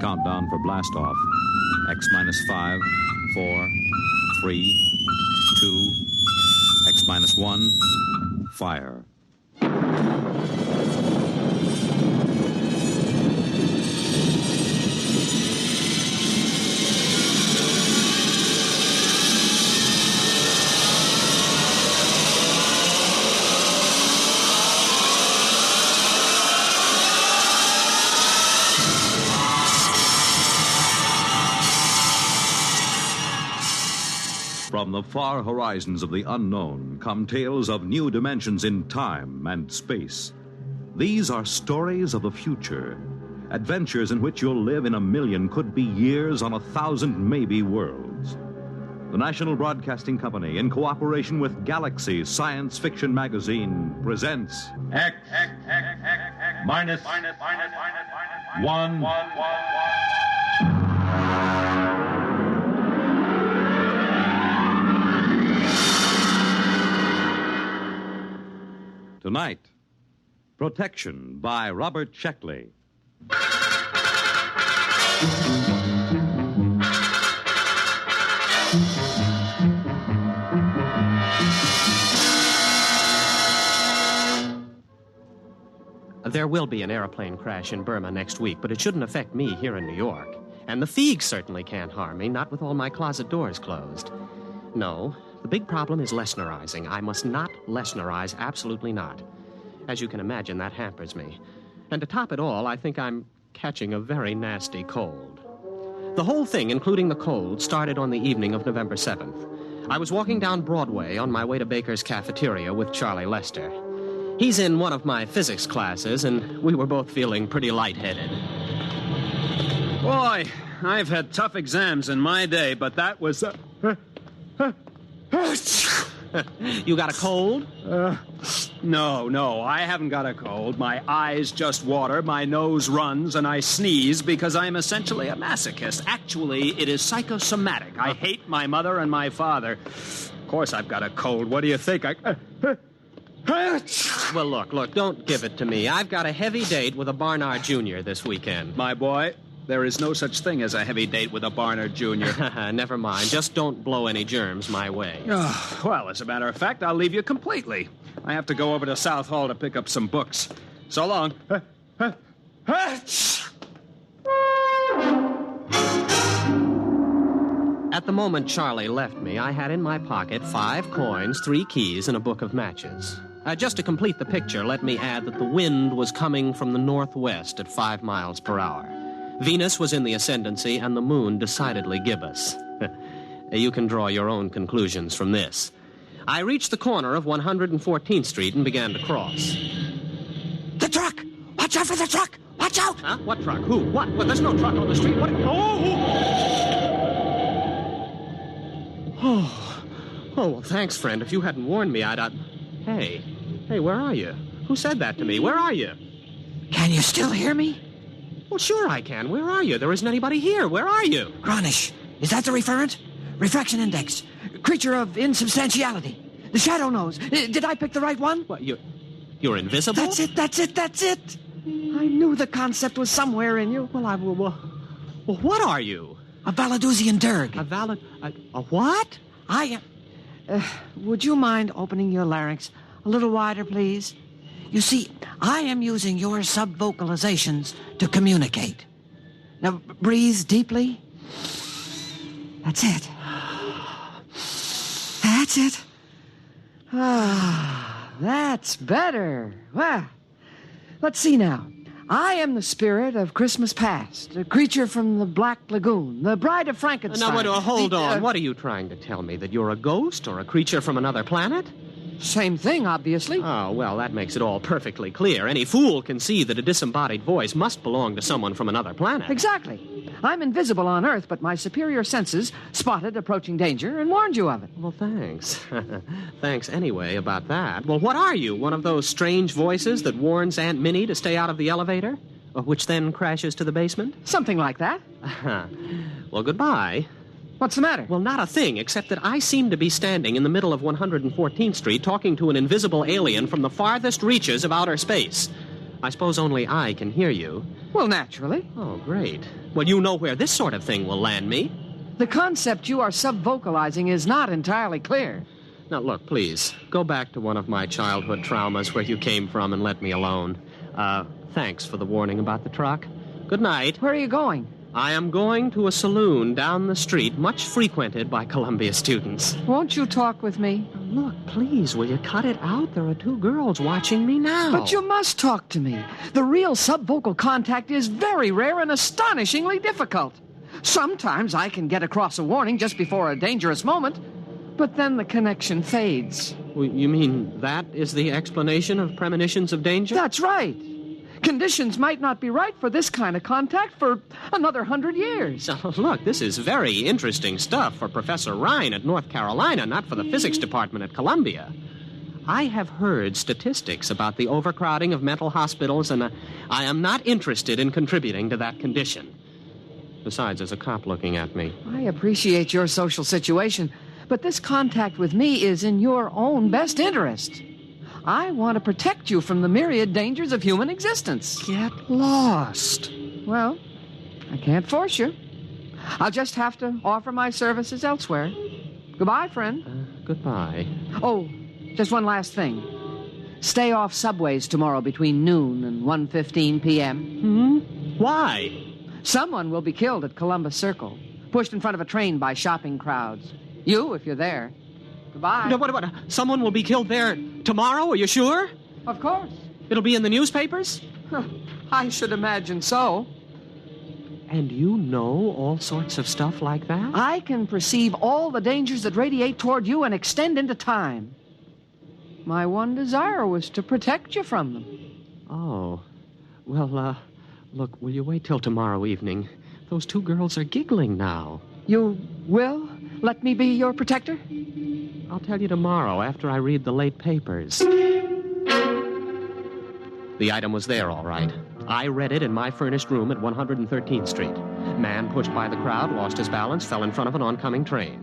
countdown for blast-off. X minus 5, 4, 3, 2, X minus 1, fire. From the far horizons of the unknown come tales of new dimensions in time and space. These are stories of the future, adventures in which you'll live in a million, could be years, on 1,000 maybe worlds. The National Broadcasting Company, in cooperation with Galaxy Science Fiction Magazine, presents X minus 1. Tonight, Protection by Robert Sheckley. There will be an airplane crash in Burma next week, but it shouldn't affect me here in New York. And the Feegs certainly can't harm me, not with all my closet doors closed. No, the big problem is Lesnarizing. I must not Lesnarize, absolutely not. As you can imagine, that hampers me. And to top it all, I think I'm catching a very nasty cold. The whole thing, including the cold, started on the evening of November 7th. I was walking down Broadway on my way to Baker's Cafeteria with Charlie Lester. He's in one of my physics classes, and we were both feeling pretty lightheaded. Boy, I've had tough exams in my day, but that was... You got a cold? No, I haven't got a cold. My eyes just water, my nose runs, and I sneeze because I'm essentially a masochist. Actually, it is psychosomatic. I hate my mother and my father. Of course I've got a cold. What do you think? Well, look, don't give it to me. I've got a heavy date with a Barnard Jr. this weekend. My boy, there is no such thing as a heavy date with a Barnard Jr. Never mind. Just don't blow any germs my way. Well, as a matter of fact, I'll leave you completely. I have to go over to South Hall to pick up some books. So long. At the moment Charlie left me, I had in my pocket 5 coins, 3 keys, and a book of matches. Just to complete the picture, let me add that the wind was coming from the northwest at 5 miles per hour. Venus was in the ascendancy, and the moon decidedly gibbous. You can draw your own conclusions from this. I reached the corner of 114th Street and began to cross. The truck! Watch out for the truck! Watch out! Huh? What truck? Who? What? Well, there's no truck on the street. What? Oh, well, thanks, friend. If you hadn't warned me, I'd... Hey, where are you? Who said that to me? Where are you? Can you still hear me? Well, sure I can. Where are you? There isn't anybody here. Where are you? Gronish. Is that the referent? Refraction index. Creature of insubstantiality. The shadow knows. Did I pick the right one? What, you're invisible? That's it. I knew the concept was somewhere in you. Well, what are you? A Valadusian Dirg. A what? I am... would you mind opening your larynx a little wider, please? You see, I am using your sub-vocalizations to communicate. Now, breathe deeply. That's it. That's it. That's better. Well, let's see now. I am the spirit of Christmas past, a creature from the Black Lagoon, the bride of Frankenstein. Now, hold on. What are you trying to tell me, that you're a ghost or a creature from another planet? Same thing, obviously. Oh, well, that makes it all perfectly clear. Any fool can see that a disembodied voice must belong to someone from another planet. Exactly. I'm invisible on Earth, but my superior senses spotted approaching danger and warned you of it. Well, thanks. Thanks anyway about that. Well, what are you? One of those strange voices that warns Aunt Minnie to stay out of the elevator? Which then crashes to the basement? Something like that. Well, goodbye. What's the matter? Well, not a thing, except that I seem to be standing in the middle of 114th Street talking to an invisible alien from the farthest reaches of outer space. I suppose only I can hear you. Well, naturally. Oh, great. Well, you know where this sort of thing will land me. The concept you are sub-vocalizing is not entirely clear. Now, look, please, go back to one of my childhood traumas where you came from and let me alone. Thanks for the warning about the truck. Good night. Where are you going? I am going to a saloon down the street, much frequented by Columbia students. Won't you talk with me? Look, please, will you cut it out? There are 2 girls watching me now. But you must talk to me. The real subvocal contact is very rare and astonishingly difficult. Sometimes I can get across a warning just before a dangerous moment, but then the connection fades. Well, you mean that is the explanation of premonitions of danger? That's right. Conditions might not be right for this kind of contact for another 100 years. Oh, look, this is very interesting stuff for Professor Ryan at North Carolina, not for the physics department at Columbia. I have heard statistics about the overcrowding of mental hospitals, and I am not interested in contributing to that condition. Besides, there's a cop looking at me. I appreciate your social situation, but this contact with me is in your own best interest. I want to protect you from the myriad dangers of human existence. Get lost. Well, I can't force you. I'll just have to offer my services elsewhere. Goodbye, friend. Goodbye. Oh, just one last thing. Stay off subways tomorrow between noon and 1:15 p.m. Why? Someone will be killed at Columbus Circle, pushed in front of a train by shopping crowds. You, if you're there. Goodbye. No, what? Someone will be killed there tomorrow? Are you sure? Of course. It'll be in the newspapers? I should imagine so. And you know all sorts of stuff like that? I can perceive all the dangers that radiate toward you and extend into time. My one desire was to protect you from them. Oh. Well, look, will you wait till tomorrow evening? Those 2 girls are giggling now. You will let me be your protector? I'll tell you tomorrow after I read the late papers. The item was there, all right. I read it in my furnished room at 113th Street. Man pushed by the crowd, lost his balance, fell in front of an oncoming train.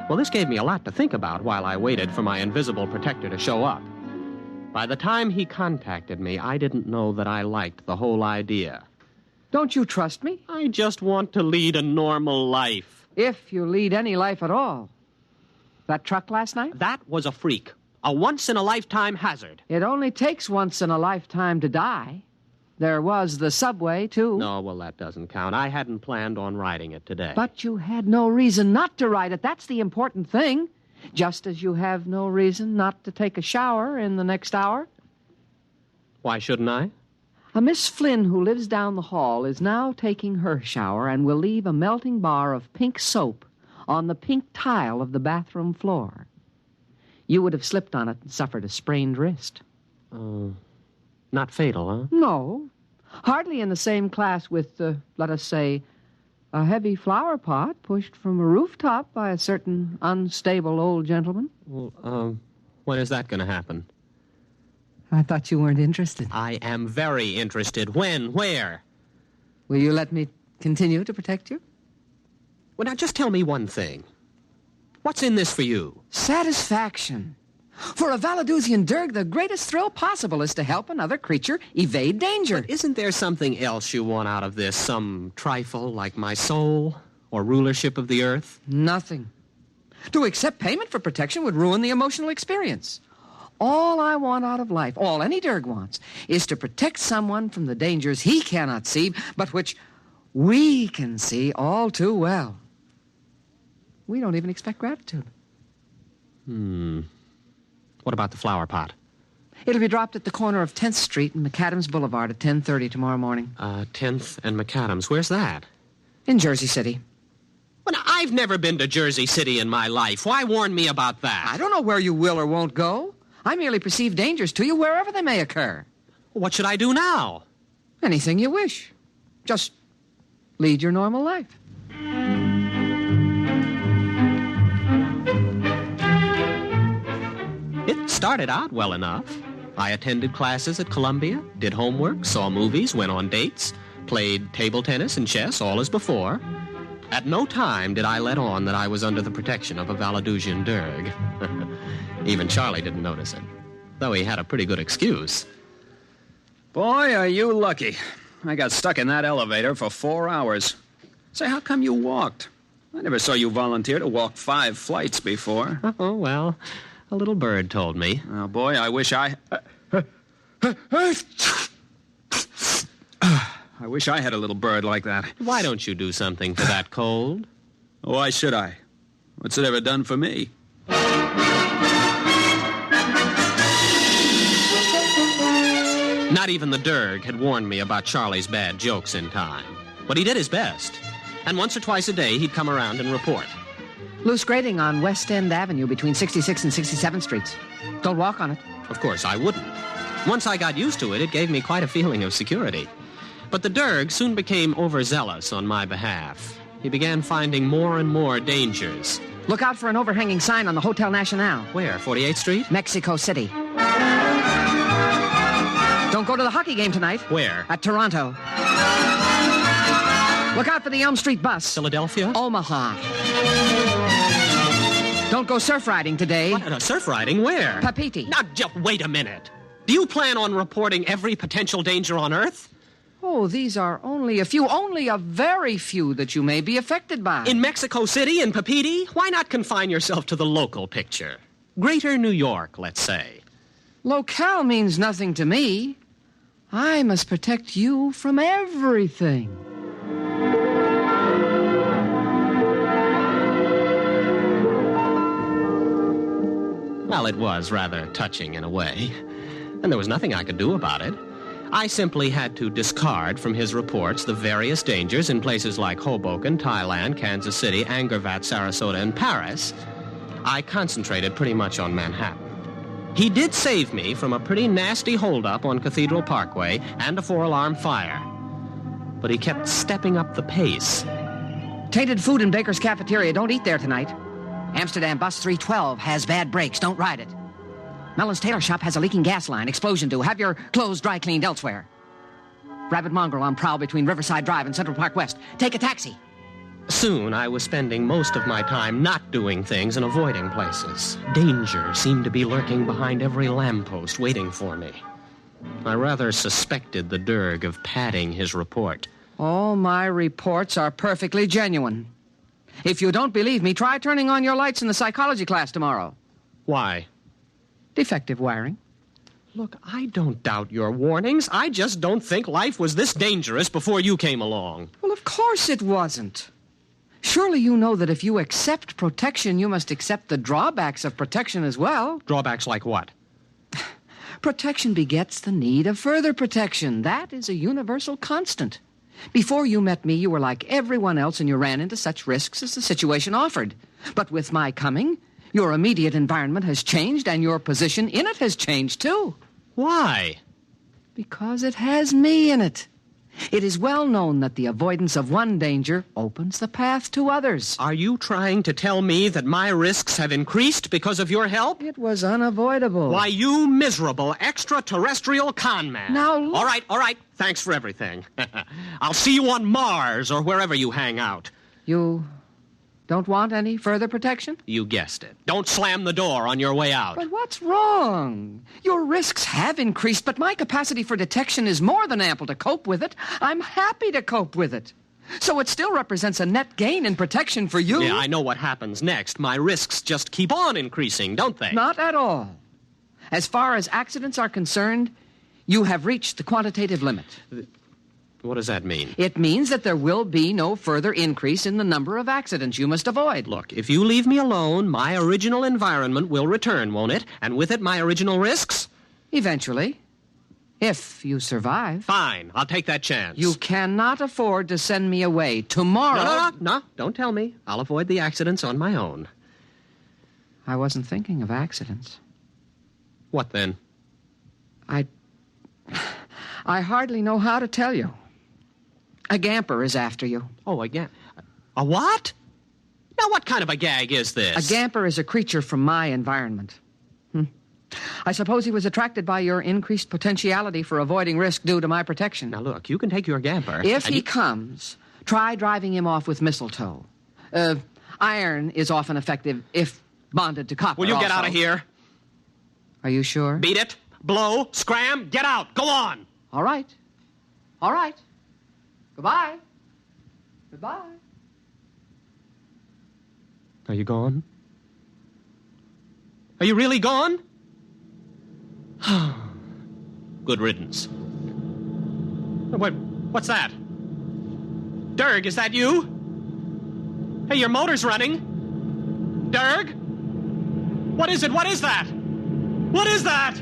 Well, this gave me a lot to think about while I waited for my invisible protector to show up. By the time he contacted me, I didn't know that I liked the whole idea. Don't you trust me? I just want to lead a normal life. If you lead any life at all. That truck last night? That was a freak. A once-in-a-lifetime hazard. It only takes once in a lifetime to die. There was the subway, too. No, well, that doesn't count. I hadn't planned on riding it today. But you had no reason not to ride it. That's the important thing. Just as you have no reason not to take a shower in the next hour. Why shouldn't I? A Miss Flynn who lives down the hall is now taking her shower and will leave a melting bar of pink soap on the pink tile of the bathroom floor. You would have slipped on it and suffered a sprained wrist. Not fatal, huh? No. Hardly in the same class with, let us say, a heavy flower pot pushed from a rooftop by a certain unstable old gentleman. Well, when is that going to happen? I thought you weren't interested. I am very interested. When? Where? Will you let me continue to protect you? Well, now, just tell me one thing. What's in this for you? Satisfaction. For a Valadusian Derg, the greatest thrill possible is to help another creature evade danger. But isn't there something else you want out of this? Some trifle like my soul or rulership of the earth? Nothing. To accept payment for protection would ruin the emotional experience. All I want out of life, all any Derg wants, is to protect someone from the dangers he cannot see, but which we can see all too well. We don't even expect gratitude. What about the flower pot? It'll be dropped at the corner of 10th Street and McAdams Boulevard at 10:30 tomorrow morning. 10th and McAdams. Where's that? In Jersey City. Well, now, I've never been to Jersey City in my life. Why warn me about that? I don't know where you will or won't go. I merely perceive dangers to you wherever they may occur. What should I do now? Anything you wish. Just lead your normal life. It started out well enough. I attended classes at Columbia, did homework, saw movies, went on dates, played table tennis and chess, all as before. At no time did I let on that I was under the protection of a Valadusian Derg. Even Charlie didn't notice it, though he had a pretty good excuse. Boy, are you lucky. I got stuck in that elevator for 4 hours. Say, how come you walked? I never saw you volunteer to walk 5 flights before. Oh, well, a little bird told me. Oh, boy, I wish I... I wish I had a little bird like that. Why don't you do something for that cold? Why should I? What's it ever done for me? Not even the Derg had warned me about Charlie's bad jokes in time. But he did his best. And once or twice a day, he'd come around and report. Loose grading on West End Avenue between 66th and 67th Streets. Don't walk on it. Of course, I wouldn't. Once I got used to it, it gave me quite a feeling of security. But the Derg soon became overzealous on my behalf. He began finding more and more dangers. Look out for an overhanging sign on the Hotel Nacional. Where, 48th Street? Mexico City. Don't go to the hockey game tonight. Where? At Toronto. Look out for the Elm Street bus. Philadelphia? Omaha. Don't go surf riding today. What? Surf riding? Where? Papiti. Now, just wait a minute. Do you plan on reporting every potential danger on Earth? Oh, these are only a very few that you may be affected by. In Mexico City, in Papiti? Why not confine yourself to the local picture? Greater New York, let's say. Locale means nothing to me. I must protect you from everything. Well, it was rather touching in a way, and there was nothing I could do about it. I simply had to discard from his reports the various dangers in places like Hoboken, Thailand, Kansas City, Angkor-Wat, Sarasota, and Paris. I concentrated pretty much on Manhattan. He did save me from a pretty nasty holdup on Cathedral Parkway and a 4-alarm fire. But he kept stepping up the pace. Tainted food in Baker's Cafeteria. Don't eat there tonight. Amsterdam Bus 312 has bad brakes. Don't ride it. Mellon's Tailor Shop has a leaking gas line. Explosion due. Have your clothes dry cleaned elsewhere. Rabid mongrel on prowl between Riverside Drive and Central Park West. Take a taxi. Soon, I was spending most of my time not doing things and avoiding places. Danger seemed to be lurking behind every lamppost waiting for me. I rather suspected the Derg of padding his report. All my reports are perfectly genuine. If you don't believe me, try turning on your lights in the psychology class tomorrow. Why? Defective wiring. Look, I don't doubt your warnings. I just don't think life was this dangerous before you came along. Well, of course it wasn't. Surely you know that if you accept protection, you must accept the drawbacks of protection as well. Drawbacks like what? Protection begets the need of further protection. That is a universal constant. Before you met me, you were like everyone else, and you ran into such risks as the situation offered. But with my coming, your immediate environment has changed, and your position in it has changed, too. Why? Because it has me in it. It is well known that the avoidance of one danger opens the path to others. Are you trying to tell me that my risks have increased because of your help? It was unavoidable. Why, you miserable extraterrestrial con man. Now look. All right. Thanks for everything. I'll see you on Mars or wherever you hang out. You don't want any further protection? You guessed it. Don't slam the door on your way out. But what's wrong? Your risks have increased, but my capacity for detection is more than ample to cope with it. I'm happy to cope with it. So it still represents a net gain in protection for you. Yeah, I know what happens next. My risks just keep on increasing, don't they? Not at all. As far as accidents are concerned, you have reached the quantitative limit. What does that mean? It means that there will be no further increase in the number of accidents you must avoid. Look, if you leave me alone, my original environment will return, won't it? And with it, my original risks? Eventually. If you survive. Fine, I'll take that chance. You cannot afford to send me away tomorrow. No, don't tell me. I'll avoid the accidents on my own. I wasn't thinking of accidents. What then? I hardly know how to tell you. A gamper is after you. Oh, again. A what? Now, what kind of a gag is this? A gamper is a creature from my environment. I suppose he was attracted by your increased potentiality for avoiding risk due to my protection. Now, look, you can take your gamper. If he comes, try driving him off with mistletoe. Iron is often effective if bonded to copper. Will you get also. out of here? Are you sure? Beat it. Blow. Scram. Get out. Go on. All right. All right. Goodbye. Goodbye. Are you gone? Are you really gone? Good riddance. What's that? Dirk, is that you? Hey, your motor's running. Dirk? What is it? What is that? What is that?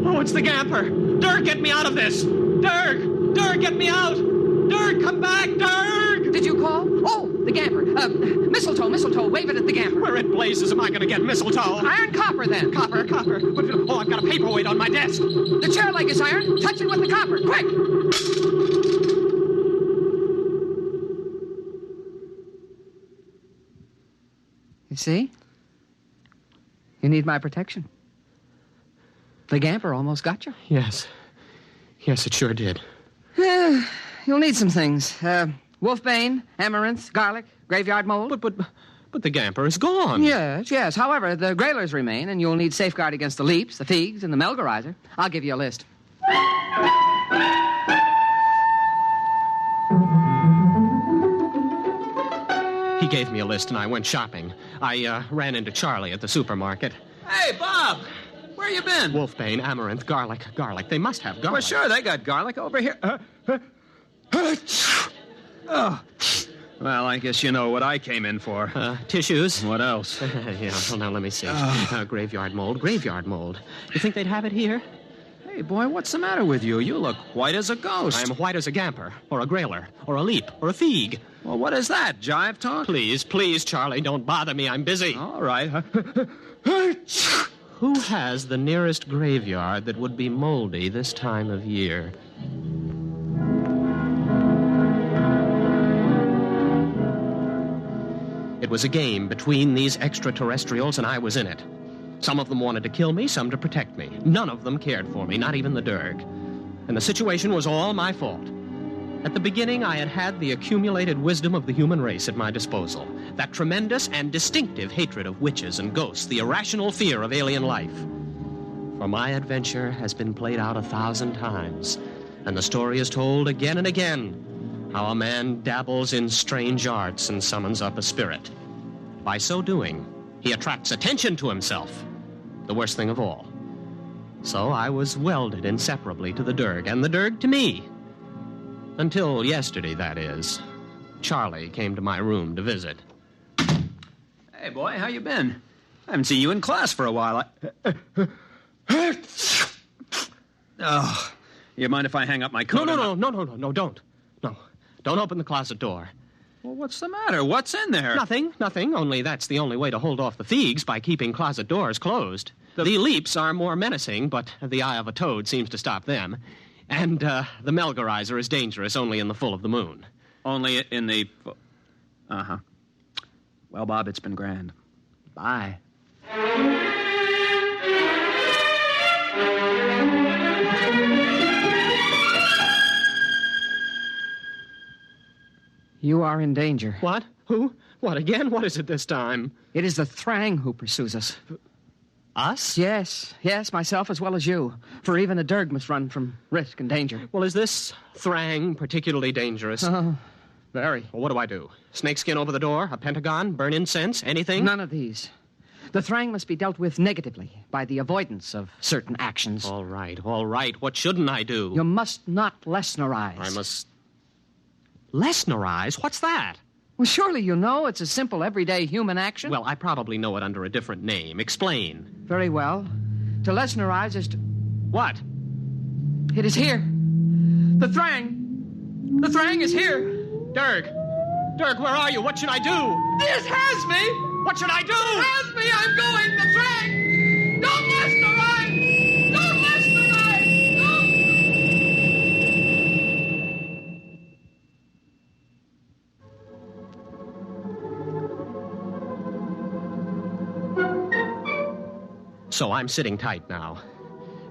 Oh, it's the Gamper. Dirk, get me out of this. Dirk! Dirk, get me out! Dirk, come back! Dirk! Did you call? Oh, the Gamper. Mistletoe. Wave it at the Gamper. Where in blazes am I going to get mistletoe? Iron copper, then. Copper. Oh, I've got a paperweight on my desk. The chair leg is iron. Touch it with the copper. Quick! You see? You need my protection. The Gamper almost got you. Yes, it sure did. You'll need some things. Wolfbane, amaranth, garlic, graveyard mold. But the Gamper is gone. Yes. However, the grailers remain, and you'll need safeguard against the leaps, the figs, and the melgarizer. I'll give you a list. He gave me a list, and I went shopping. I ran into Charlie at the supermarket. Hey, Bob! Where you been? Wolfbane, amaranth, garlic. They must have garlic. Well, sure, they got garlic over here. Oh. Well, I guess you know what I came in for. Tissues. What else? Yeah, well, now let me see. Graveyard mold. You think they'd have it here? Hey, boy, what's the matter with you? You look white as a ghost. I'm white as a Gamper, or a grailer, or a leap, or a fig. Well, what is that, jive talk? Please, Charlie, don't bother me. I'm busy. All right. Who has the nearest graveyard that would be moldy this time of year? It was a game between these extraterrestrials, and I was in it. Some of them wanted to kill me, some to protect me. None of them cared for me, not even the Dirk. And the situation was all my fault. At the beginning, I had had the accumulated wisdom of the human race at my disposal. That tremendous and distinctive hatred of witches and ghosts, the irrational fear of alien life. For my adventure has been played out 1,000 times, and the story is told again and again, how a man dabbles in strange arts and summons up a spirit. By so doing, he attracts attention to himself, the worst thing of all. So I was welded inseparably to the Dirk, and the Dirk to me. Until yesterday, that is. Charlie came to my room to visit. Hey, boy, how you been? I haven't seen you in class for a while. Oh, you mind if I hang up my coat? No, don't. No, don't open the closet door. Well, what's the matter? What's in there? Nothing. Only that's the only way to hold off the figs, by keeping closet doors closed. The leaps are more menacing, but the eye of a toad seems to stop them. And the melgarizer is dangerous only in the full of the moon. Only in the... Uh-huh. Well, Bob, it's been grand. Bye. You are in danger. What? Who? What again? What is it this time? It is the Thrang who pursues us. Us? Yes, myself as well as you. For even a Dirg must run from risk and danger. Well, is this Thrang particularly dangerous? Very. Well, what do I do? Snakeskin over the door? A pentagon? Burn incense? Anything? None of these. The Thrang must be dealt with negatively by the avoidance of certain actions. All right. What shouldn't I do? You must not Lesnerize. I must... Lesnerize? What's that? Well, surely you know it's a simple, everyday human action. Well, I probably know it under a different name. Explain. Very well. To Lesnerize is to... What? It is here. The Thrang. The Thrang is here. Dirk, where are you? What should I do? This has me. What should I do? It has me. I'm going. The Thrang. Don't Lesnerize. Don't Lesnerize. Don't. So I'm sitting tight now.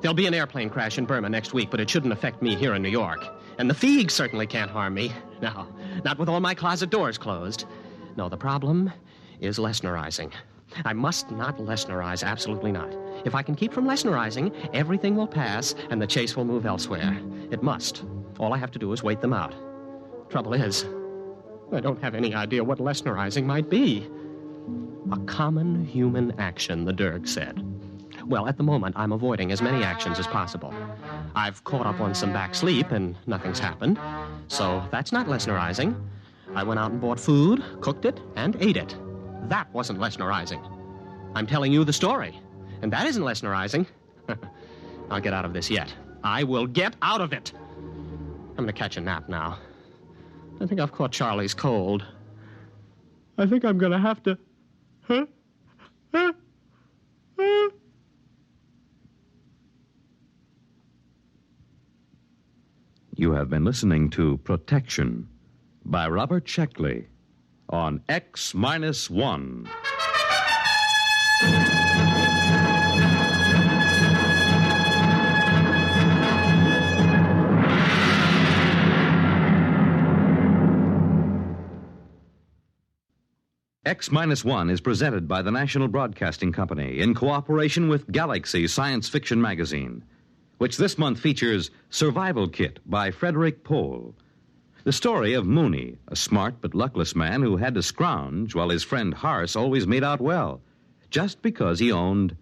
There'll be an airplane crash in Burma next week, but it shouldn't affect me here in New York. And the figs certainly can't harm me. No, not with all my closet doors closed. No, the problem is Lesnerizing. I must not Lesnerize, absolutely not. If I can keep from Lesnerizing, everything will pass and the chase will move elsewhere. It must. All I have to do is wait them out. Trouble is, I don't have any idea what Lesnerizing might be. A common human action, the Derg said. Well, at the moment, I'm avoiding as many actions as possible. I've caught up on some back sleep and nothing's happened. So that's not Lesnerizing. I went out and bought food, cooked it, and ate it. That wasn't Lesnerizing. I'm telling you the story, and that isn't Lesnerizing. I'll get out of this yet. I will get out of it. I'm going to catch a nap now. I think I've caught Charlie's cold. I think I'm going to have to... You have been listening to Protection by Robert Sheckley on X-1. X-1 is presented by the National Broadcasting Company in cooperation with Galaxy Science Fiction Magazine, which this month features Survival Kit by Frederick Pohl. The story of Mooney, a smart but luckless man who had to scrounge while his friend Harse always made out well, just because he owned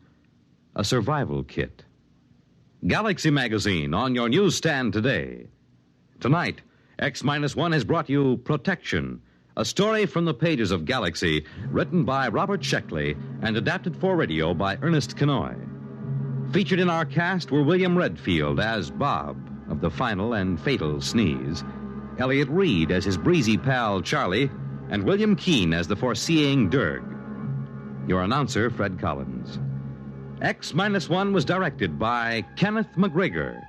a survival kit. Galaxy Magazine on your newsstand today. Tonight, X-1 has brought you Protection, a story from the pages of Galaxy, written by Robert Sheckley and adapted for radio by Ernest Kenoy. Featured in our cast were William Redfield as Bob of the final and fatal sneeze, Elliot Reed as his breezy pal Charlie, and William Keene as the foreseeing Derg. Your announcer, Fred Collins. X-1 was directed by Kenneth McGregor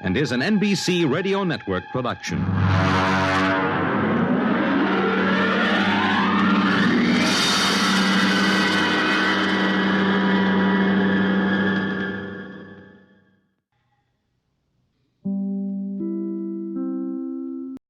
and is an NBC Radio Network production.